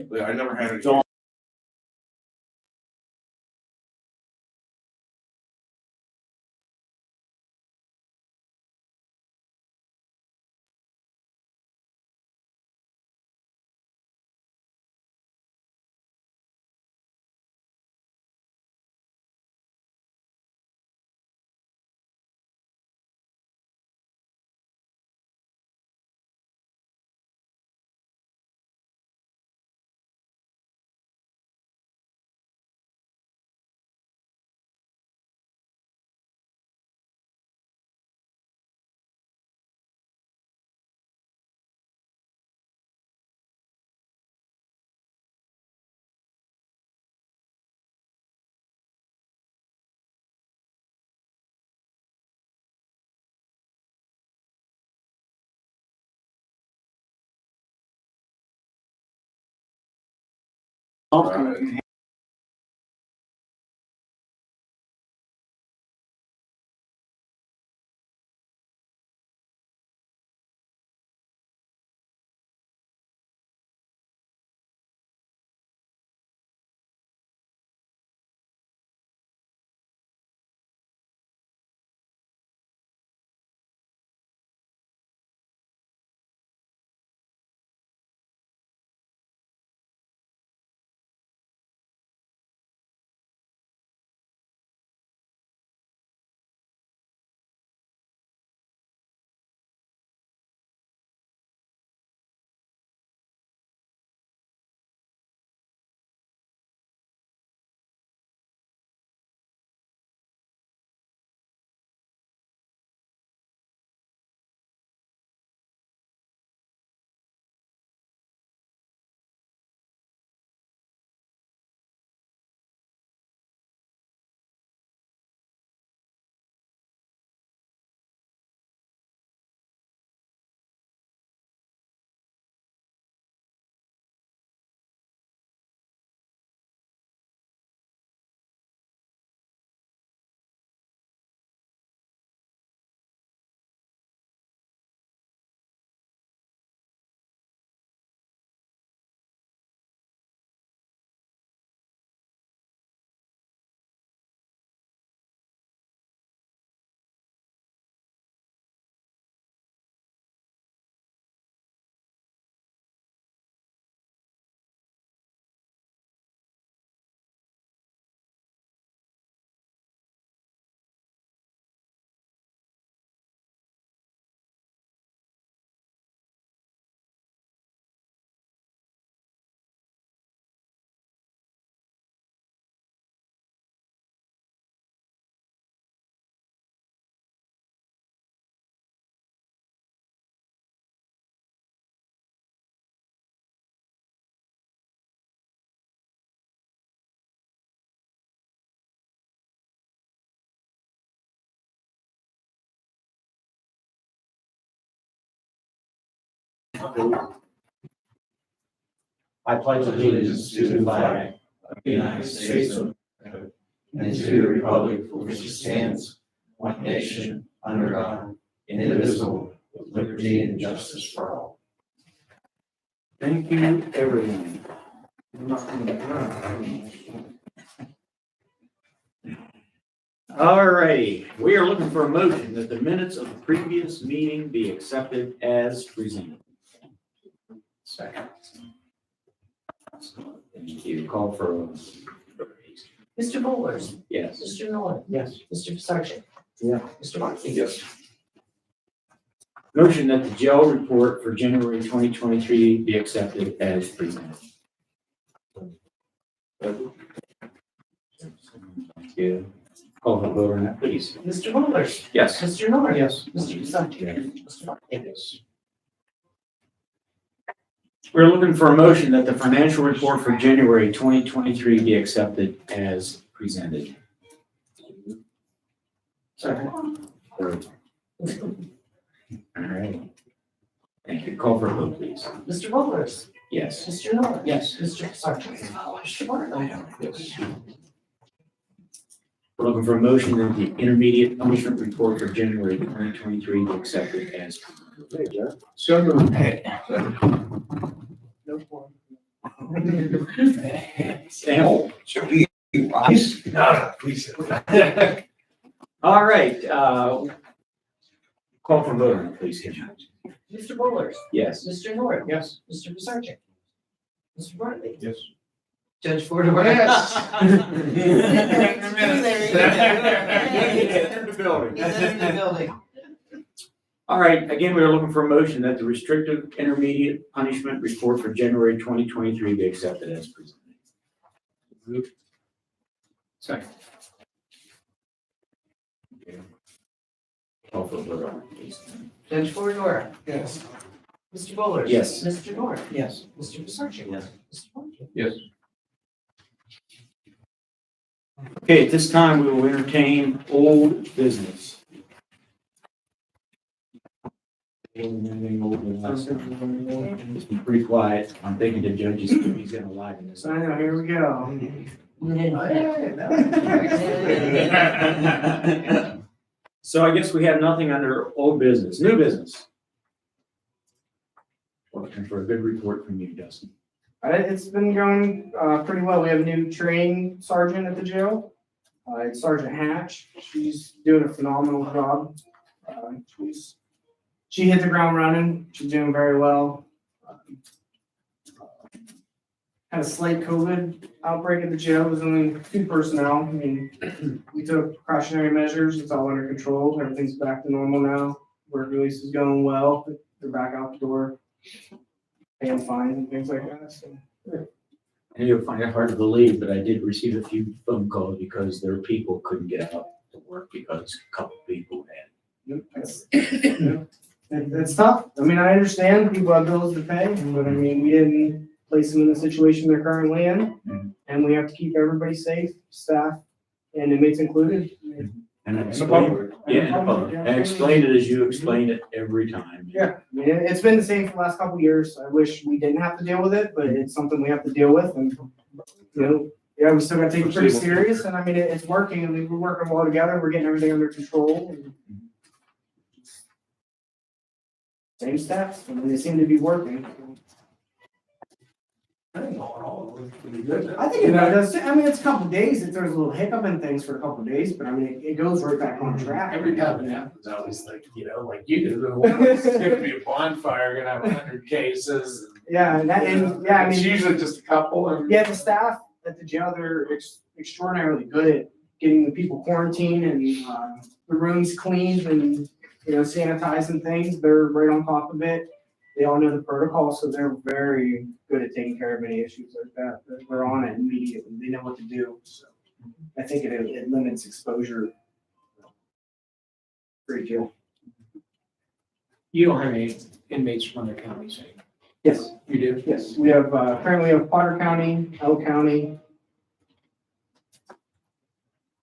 But I never had it. I pledge allegiance to the flag of the United States of America and to the republic for which it stands, one nation, under God, indivisible, with liberty and justice for all. Thank you, everyone. All righty, we are looking for a motion that the minutes of the previous meeting be accepted as presented. Second. Thank you. Call for. Mr. Bowlers, Yes. Mr. Nolan, Yes. Mr. Sargent. Yeah. Mr. Markey. Yes. Motion that the jail report for January 2023 be accepted as presented. Thank you. Call for vote on that, please. Mr. Bowlers, Yes. Mr. Nolan. Yes. Mr. Sargent. Mr. Markey. Yes. We're looking for a motion that the financial report for January 2023 be accepted as presented. Second. All right. Thank you. Call for a vote, please. Mr. Bowlers, Yes. Mr. Nolan. Yes. Mr. Sargent. Mr. Markey. Yes. We're looking for a motion that the intermediate punishment report for January 2023 be accepted as presented. So moved. No Sam? Should we rise? No, please. All right, call for vote, please, Kim. Mr. Bowlers, Yes. Mr. North, Yes. Mr. Pisarcik, Mr. Bartley, Yes. Judge Ford. Yes. In the building. He's in the building. All right, again, we are looking for a motion that the restrictive intermediate punishment report for January 2023 be accepted as presented. Second. Call for vote, please. Judge Ford. Yes. Mr. Bowlers. Yes. Mr. North, Yes. Mr. Pisarcik. Yes. Mr. Bartley. Yes. Okay, at this time, we will entertain old business. Anything old than last time? It's been pretty quiet. I'm thinking the judge is, he's gonna liven this I up. know, here we go. So I guess we have nothing under old business, new business. Looking for a good report from you, Dustin. It's been going pretty well. We have a new training sergeant at the jail. It's Sergeant Hatch. She's doing a phenomenal job. She hit the ground running. She's doing very well. Had a slight COVID outbreak at the jail. It was only 2 personnel. I mean, we took precautionary measures. It's all under control. Everything's back to normal now. Work release is going well. They're back out the door, paying fines and things like that. So. And you'll find it hard to believe, but I did receive a few phone calls because their people couldn't get out to work because a couple people had. It's tough. I mean, I understand people have bills to pay, but I mean, we didn't place them in the situation they're currently in. Mhm. And we have to keep everybody safe, staff and inmates included. And I the explained, public. yeah, and the public. And I explained it as you explained it every time. Yeah, I mean, it's been the same for the last couple of years. I wish we didn't have to deal with it, but it's something we have to deal with and, you know, yeah, we still gotta take it pretty serious and I mean, it's working. I mean, we're working well together. We're getting everything under control. and Same steps. I mean, they seem to be working. I think all in all, it looks pretty good. I think it does. I mean, it's a couple of days. If there's a little hiccup and things for a couple of days, but I mean, it goes right back on track. Every time it happens, I always think, like you do, it's gonna be a bonfire, gonna have 100 cases. Yeah, and that, and yeah, I It's mean, usually just a couple and. yeah, the staff at the jail, they're extraordinarily good at getting the people quarantined and the rooms cleaned and, you know, sanitizing things. They're right on top of it. They all know the protocol, so they're very good at taking care of any issues like that. They're on it immediately. They know what to do. So I think it limits exposure. Great deal. You don't have any inmates from other counties, right? Yes, You do? yes. We have, currently we have Potter County, L County.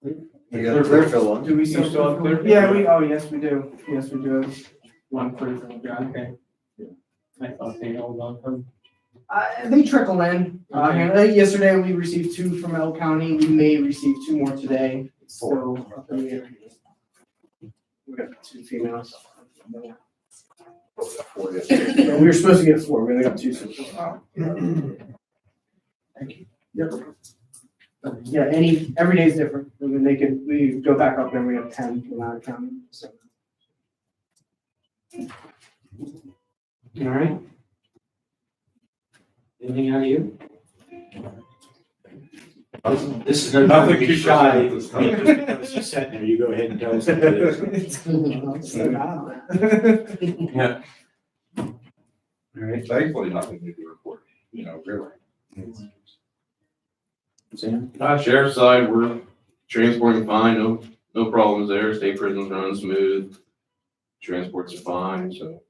We got a Clearfield one. Do we You still have Clearfield? Yeah, yes, we do. Yes, we do. One Clearfield guy, okay. I thought they all gone from. They trickle in. Okay. And I think yesterday we received 2 from L County. We may receive 2 more today. So we got 2 females. Yeah, we were supposed to get 4. We only got 2 so far. Thank you. Yep. Yeah, every day is different. I mean, we go back up there, we have 10 from out of county, so. All right. Anything out of you? This is no time to be shy. Just because you sat there, you go ahead and tell us what it is. Yeah. All right, Thankfully, nothing new to report, really. Sam? Sheriff's side, we're transporting fine, no problems there, state prison's running smooth. Transports are fine, so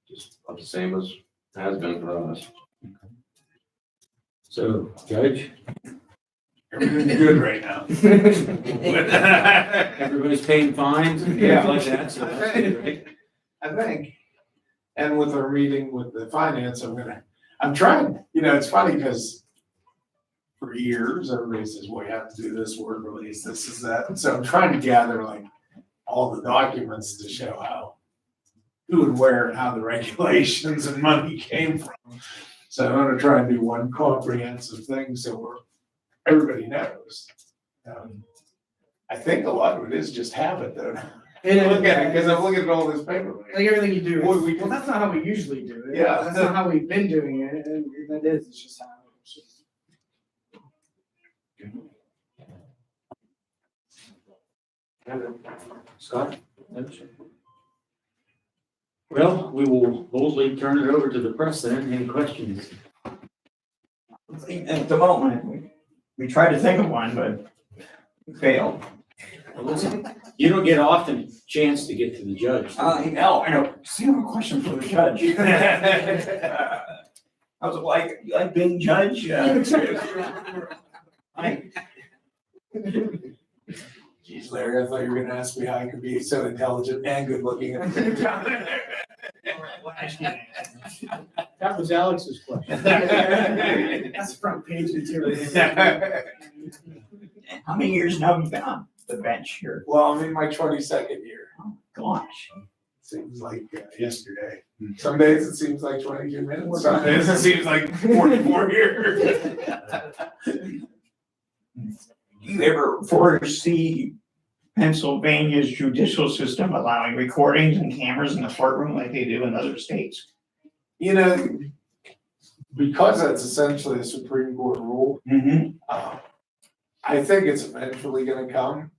just about the same as it has been for us. So, Judge? Everything's good right now. Everybody's paying fines and things like that, so that's good, right? I think, and with our meeting with the finance, I'm trying, it's funny because for years, everybody says, well, you have to do this word release, this is that. And so I'm trying to gather like all the documents to show who and where and how the regulations and money came from. So I'm gonna try and do one comprehensive thing so everybody knows. I think a lot of it is just habit though. Look at it, because I'm looking at all this paper. Like everything you do, Boy, is- we well, can- that's not how we usually do it. Yeah. That's not how we've been doing it, and that is, it's just how. It's just- Scott? Well, we will boldly turn it over to the press then. Any questions? At the moment, we tried to think of one, but we failed. Well, listen, you don't get often a chance to get to the judge. I know. So I have a question for the judge. I was like, you like being judge? Geez, Larry, I thought you were gonna ask me how I could be so intelligent and good looking at the same time. That was Alex's question. That's front page material. How many years now have you been on the bench here? Well, I'm in my 22nd year. Gosh. Seems like yesterday. Some days it seems like 22 minutes. Some days it seems like 44 years. Do you ever foresee Pennsylvania's judicial system allowing recordings and cameras in the courtroom like they do in other states? You know, because that's essentially a Supreme Court rule, Mm-hmm. I think it's eventually gonna come.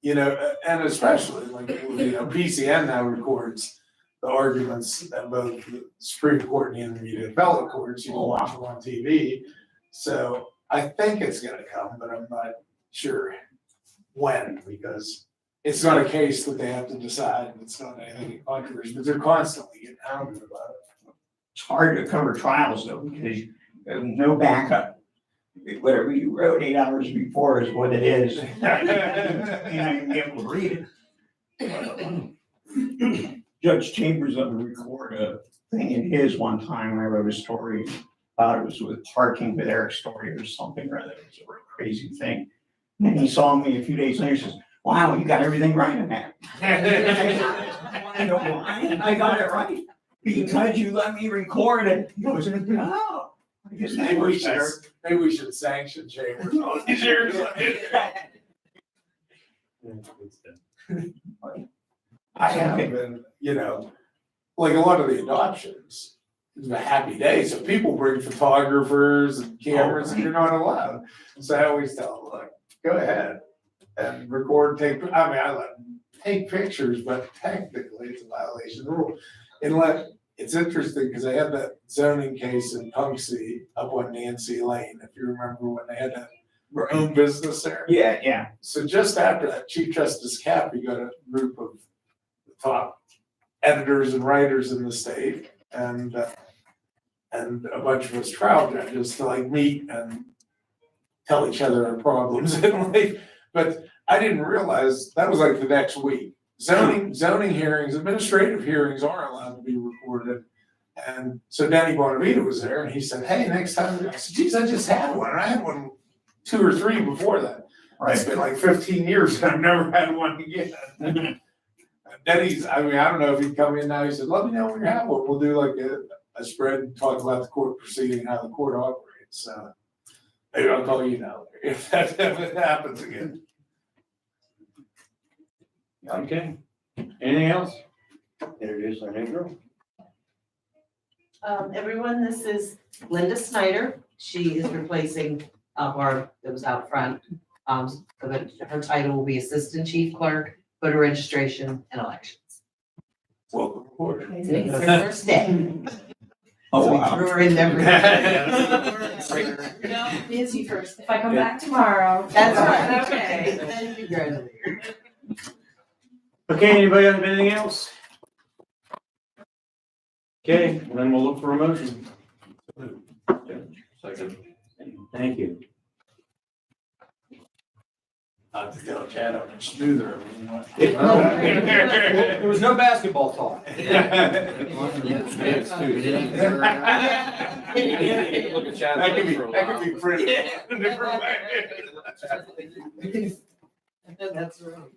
You know, and especially like, PCN now records the arguments at both the Supreme Court and the intermediate appellate courts. You can watch them on TV. So I think it's gonna come, but I'm not sure when, because it's not a case that they have to decide, and it's not anything in controversy, but they're constantly getting hounded about it. It's hard to cover trials though, because there's no backup. Whatever you wrote 8 hours before is what it is. You're not even be able to read it. Judge Chambers let me record a thing in his one time when I wrote a story about it was with parking with Eric's story or something or other. It was a very crazy thing. And then he saw me a few days later, says, wow, you got everything right in that. I know why I got it right. Because you let me record it. He goes, oh. I guess that was better. Maybe we should sanction Chambers all these years later. I have been, like a lot of the adoptions, it's a happy day, so people bring photographers and cameras and you're not allowed. So I always tell them, look, go ahead and record, I let them take pictures, but technically it's a violation of the rule. It's interesting because I had that zoning case in Punxsutawney up on Nancy Lane, if you remember when they had that own business there. Yeah. So just after that, Chief Justice Cappy got a group of the top editors and writers in the state and a bunch of us trial judges to meet and tell each other our problems in life. But I didn't realize that was the next week. Zoning hearings, administrative hearings aren't allowed to be recorded. And so Danny Bonavita was there and he said, hey, next time, I said, geez, I just had one. And I had one 2 or 3 before that. It's been 15 years and I've never had one again. Denny's, I don't know if he'd come in now. He said, let me know when you have one. We'll do a spread and talk about the court proceeding and how the court operates. So maybe I'll call you now if that happens again. Okay. Anything else? Introduce our new girl. Everyone, this is Linda Snyder. She is replacing Barb that was out front. Her title will be Assistant Chief Clerk, Voter Registration and Elections. Welcome aboard. Today's her first day. Oh, So we wow. threw her in there. Busy first. If I come back tomorrow. That's right, okay. Then you graduate. Okay, anybody have anything else? Okay, then we'll look for a motion. Second. Thank you. I'll have to tell Chad I'm smoother. There was no basketball talk. Look at Chad. That could be pretty. That's right.